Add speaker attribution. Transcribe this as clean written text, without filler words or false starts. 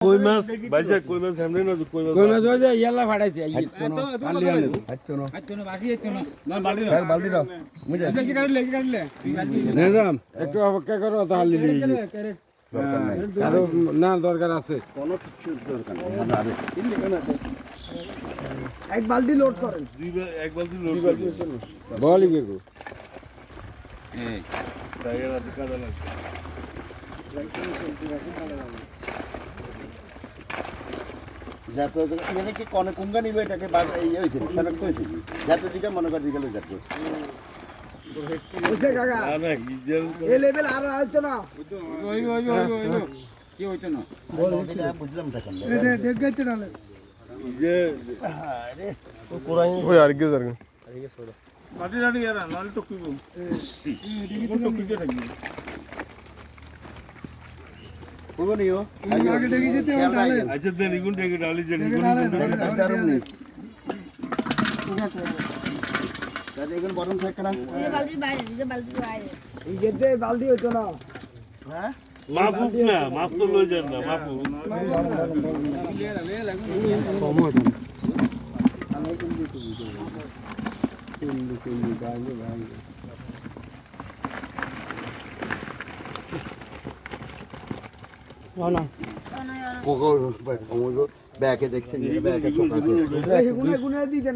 Speaker 1: কই মাছ ভাইজা কই মাছ সামনে না কই মাছ
Speaker 2: ওই যে ইয়ালা ফাটাইছে এই খালি আনে
Speaker 3: আইতো না বাসি আইতো না বালতি দাও
Speaker 2: বুঝা নিজাম একটু অপেক্ষা করো তাহলে
Speaker 3: দরকার নাই
Speaker 2: আরো না দরকার আছে
Speaker 3: কোনো কিছু দরকার নাই
Speaker 4: এক বালতি লোড করেন
Speaker 1: এক বালতি লোড
Speaker 2: বলি কে গো
Speaker 3: এই
Speaker 1: টায়ার আছে কাদা লাগছে
Speaker 3: যাতে মানে কি কোন কুঙ্গা নিবে এটাকে ইয়ে হয়েছে শনাক্ত হয়েছে যাতে দিকে মনে করে দিকে যাচ্ছে
Speaker 4: বুঝছে কাকা
Speaker 1: না না হিজেল
Speaker 4: এই লেভেল আর হইতো না
Speaker 3: ওই কি হইতো না বুঝলাম টাকা
Speaker 4: দেখ গাইতে না
Speaker 1: হিজে
Speaker 3: আরে
Speaker 5: ওই আর কি দরকার
Speaker 1: মাটি রাডি এরা নালে টকিব টকিতে থাকবে
Speaker 3: পুরো নিও
Speaker 4: আগে দেখি যেতে হবে তাহলে
Speaker 1: আচ্ছা দেন ইগুন থেকে ডালি দেন ইগুন
Speaker 3: তাহলে এখন বরং থাকে না
Speaker 4: এই যেতে বালতি হইতো না
Speaker 3: হ্যাঁ
Speaker 1: মাফুক না মাফ তো লই যান না মাফুক
Speaker 3: কোকো ব্যাগে দেখছেন ব্যাগে চোখ আছে
Speaker 4: গুনে গুনে দিতেন